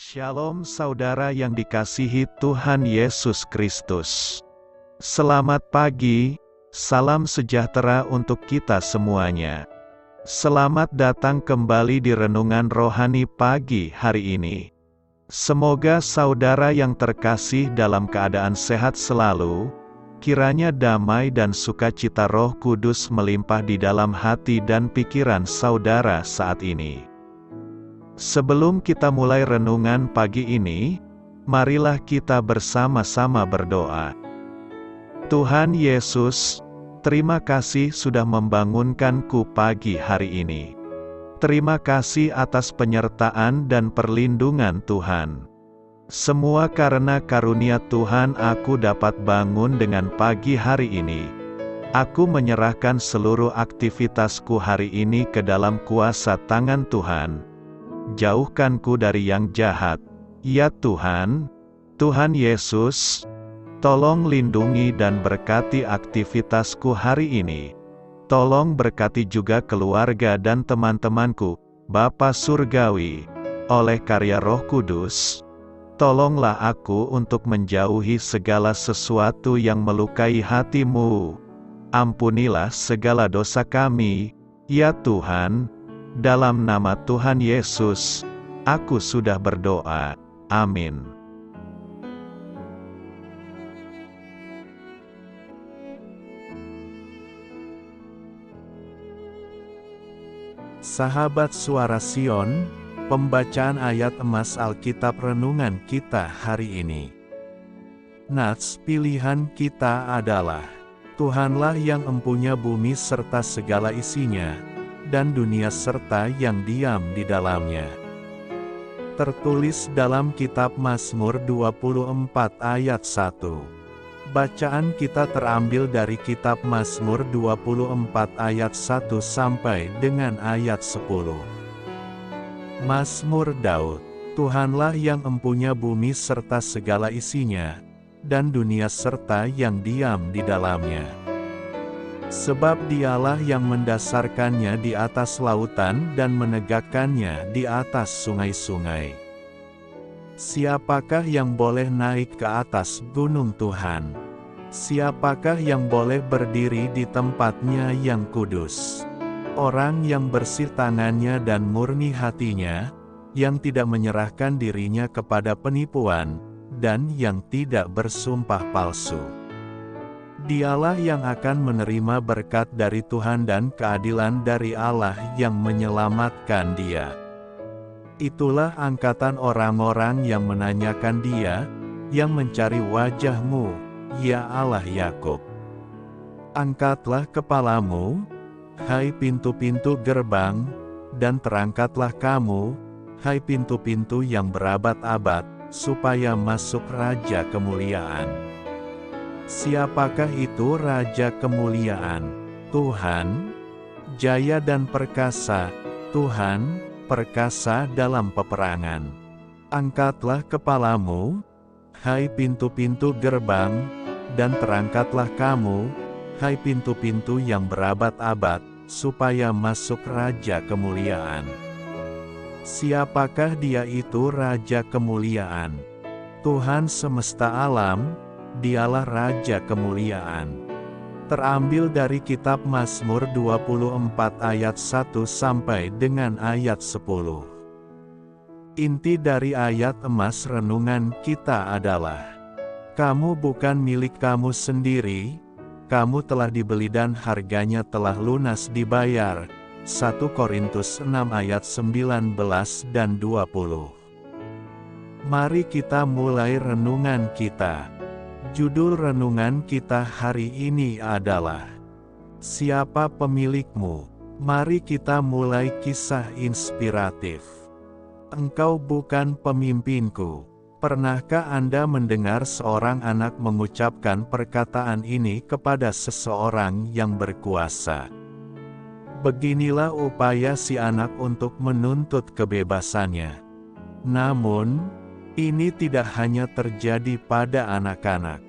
Shalom saudara yang dikasihi Tuhan Yesus Kristus. Selamat pagi, salam sejahtera untuk kita semuanya. Selamat datang kembali di Renungan Rohani pagi hari ini. Semoga saudara yang terkasih dalam keadaan sehat selalu, kiranya damai dan sukacita Roh Kudus melimpah di dalam hati dan pikiran saudara saat ini. Sebelum kita mulai renungan pagi ini, marilah kita bersama-sama berdoa. Tuhan Yesus, terima kasih sudah membangunkanku pagi hari ini. Terima kasih atas penyertaan dan perlindungan Tuhan. Semua karena karunia Tuhan aku dapat bangun dengan pagi hari ini. Aku menyerahkan seluruh aktivitasku hari ini ke dalam kuasa tangan Tuhan. Jauhkanku dari yang jahat, ya Tuhan. Tuhan Yesus, tolong lindungi dan berkati aktivitasku hari ini. Tolong berkati juga keluarga dan teman-temanku, Bapa Surgawi, oleh karya Roh Kudus. Tolonglah aku untuk menjauhi segala sesuatu yang melukai hati-Mu. Ampunilah segala dosa kami, ya Tuhan. Dalam nama Tuhan Yesus, aku sudah berdoa. Amin. Sahabat Suara Sion, pembacaan ayat emas Alkitab renungan kita hari ini. Nats pilihan kita adalah, Tuhanlah yang empunya bumi serta segala isinya, dan dunia serta yang diam di dalamnya. Tertulis dalam kitab Mazmur 24 ayat 1. Bacaan kita terambil dari kitab Mazmur 24 ayat 1 sampai dengan ayat 10. Mazmur Daud, Tuhanlah yang empunya bumi serta segala isinya, dan dunia serta yang diam di dalamnya. Sebab Dialah yang mendasarkannya di atas lautan dan menegakkannya di atas sungai-sungai. Siapakah yang boleh naik ke atas gunung Tuhan? Siapakah yang boleh berdiri di tempatnya yang kudus? Orang yang bersih tangannya dan murni hatinya, yang tidak menyerahkan dirinya kepada penipuan, dan yang tidak bersumpah palsu. Dialah yang akan menerima berkat dari Tuhan dan keadilan dari Allah yang menyelamatkan dia. Itulah angkatan orang-orang yang menanyakan dia, yang mencari wajah-Mu, ya Allah Yakub. Angkatlah kepalamu, hai pintu-pintu gerbang, dan terangkatlah kamu, hai pintu-pintu yang berabad-abad, supaya masuk Raja Kemuliaan. Siapakah itu Raja Kemuliaan? Tuhan, jaya dan perkasa, Tuhan, perkasa dalam peperangan. Angkatlah kepalamu, hai pintu-pintu gerbang, dan terangkatlah kamu, hai pintu-pintu yang berabad-abad, supaya masuk Raja Kemuliaan. Siapakah dia itu Raja Kemuliaan? Tuhan semesta alam, Dialah Raja Kemuliaan. Terambil dari kitab Mazmur 24 ayat 1 sampai dengan ayat 10. Inti dari ayat emas renungan kita adalah, kamu bukan milik kamu sendiri, kamu telah dibeli dan harganya telah lunas dibayar. 1 Korintus 6 ayat 19 dan 20. Mari kita mulai renungan kita. Judul renungan kita hari ini adalah, Siapa Pemilikmu? Mari kita mulai kisah inspiratif. Engkau bukan pemimpinku. Pernahkah Anda mendengar seorang anak mengucapkan perkataan ini kepada seseorang yang berkuasa? Beginilah upaya si anak untuk menuntut kebebasannya. Namun, ini tidak hanya terjadi pada anak-anak.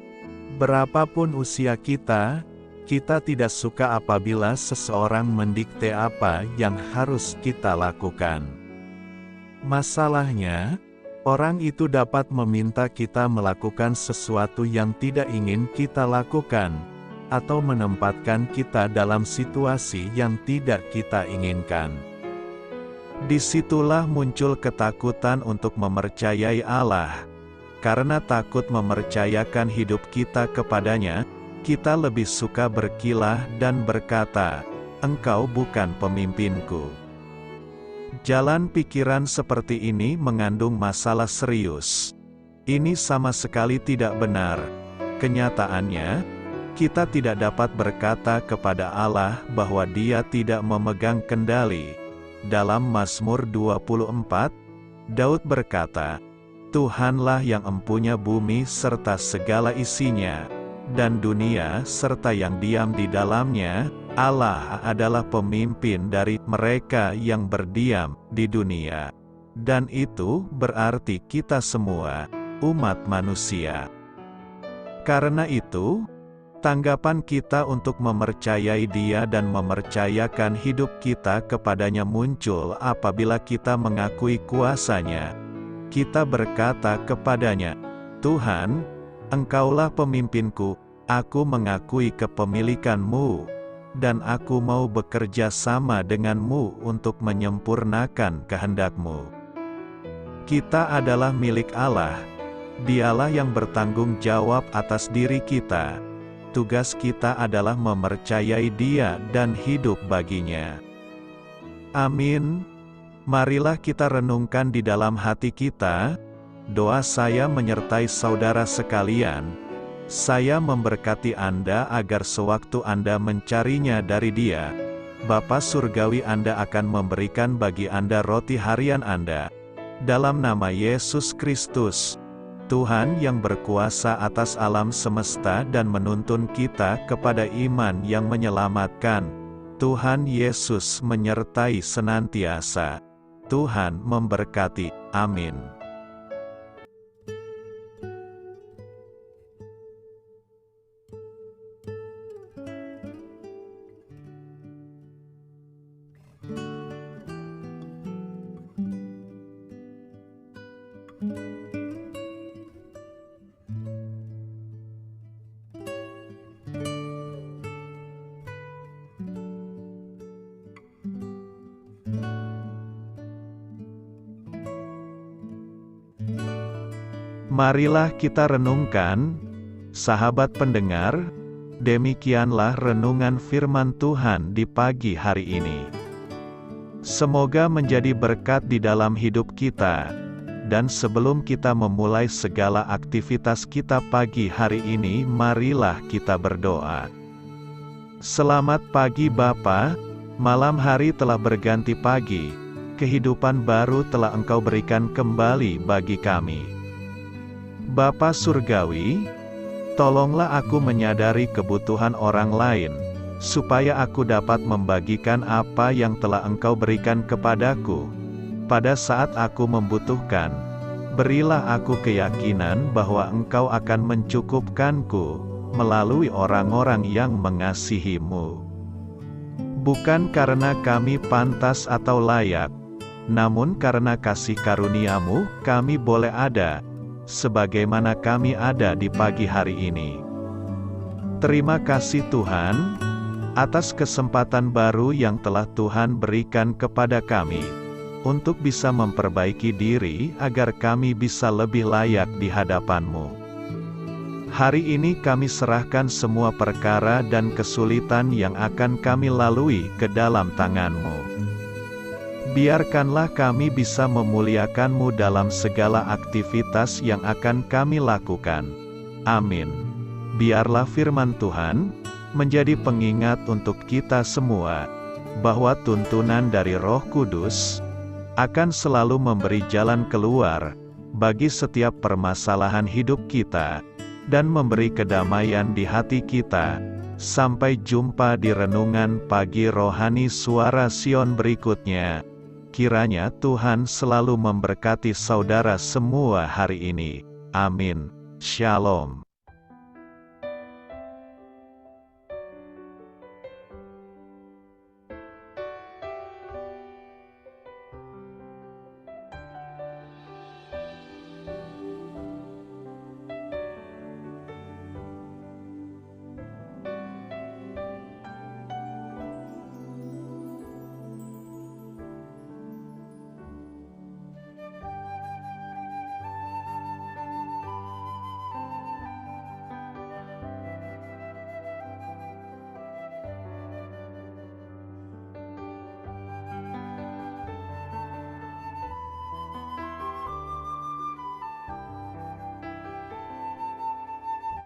Berapapun usia kita, kita tidak suka apabila seseorang mendikte apa yang harus kita lakukan. Masalahnya, Orang itu dapat meminta kita melakukan sesuatu yang tidak ingin kita lakukan, atau menempatkan kita dalam situasi yang tidak kita inginkan. Disitulah muncul ketakutan untuk mempercayai Allah. Karena takut mempercayakan hidup kita kepadanya, kita lebih suka berkilah dan berkata, "Engkau bukan pemimpinku." Jalan pikiran seperti ini mengandung masalah serius. Ini sama sekali tidak benar. Kenyataannya, kita tidak dapat berkata kepada Allah bahwa Dia tidak memegang kendali. Dalam Mazmur 24, Daud berkata, "Tuhanlah yang empunya bumi serta segala isinya, dan dunia serta yang diam di dalamnya. Allah adalah pemimpin dari mereka yang berdiam di dunia." Dan itu berarti kita semua, umat manusia. Karena itu, tanggapan kita untuk mempercayai Dia dan mempercayakan hidup kita kepadanya muncul apabila kita mengakui kuasa-Nya. Kita berkata kepadanya, "Tuhan, Engkaulah pemimpinku, aku mengakui kepemilikan-Mu, dan aku mau bekerja sama dengan-Mu untuk menyempurnakan kehendak-Mu." Kita adalah milik Allah. Dialah yang bertanggung jawab atas diri kita. Tugas kita adalah mempercayai Dia dan hidup baginya. Amin. Marilah kita renungkan di dalam hati kita. Doa saya menyertai saudara sekalian. Saya memberkati Anda agar sewaktu Anda mencarinya dari Dia, Bapa Surgawi Anda akan memberikan bagi Anda roti harian Anda. Dalam nama Yesus Kristus, Tuhan yang berkuasa atas alam semesta dan menuntun kita kepada iman yang menyelamatkan, Tuhan Yesus menyertai senantiasa. Tuhan memberkati. Amin. Marilah kita renungkan, sahabat pendengar, demikianlah renungan firman Tuhan di pagi hari ini. Semoga menjadi berkat di dalam hidup kita, dan sebelum kita memulai segala aktivitas kita pagi hari ini, marilah kita berdoa. Selamat pagi Bapa, malam hari telah berganti pagi, kehidupan baru telah Engkau berikan kembali bagi kami. Bapa Surgawi, tolonglah aku menyadari kebutuhan orang lain, supaya aku dapat membagikan apa yang telah Engkau berikan kepadaku. Pada saat aku membutuhkan, berilah aku keyakinan bahwa Engkau akan mencukupkanku, melalui orang-orang yang mengasihi-Mu. Bukan karena kami pantas atau layak, namun karena kasih karunia-Mu, kami boleh ada, sebagaimana kami ada di pagi hari ini. Terima kasih Tuhan, atas kesempatan baru yang telah Tuhan berikan kepada kami, untuk bisa memperbaiki diri agar kami bisa lebih layak di hadapan-Mu. Hari ini kami serahkan semua perkara dan kesulitan yang akan kami lalui ke dalam tangan-Mu. Biarkanlah kami bisa memuliakan-Mu dalam segala aktivitas yang akan kami lakukan. Amin. Biarlah firman Tuhan menjadi pengingat untuk kita semua, bahwa tuntunan dari Roh Kudus akan selalu memberi jalan keluar bagi setiap permasalahan hidup kita, dan memberi kedamaian di hati kita. Sampai jumpa di renungan pagi rohani Suara Sion berikutnya. Kiranya Tuhan selalu memberkati saudara semua hari ini. Amin. Shalom.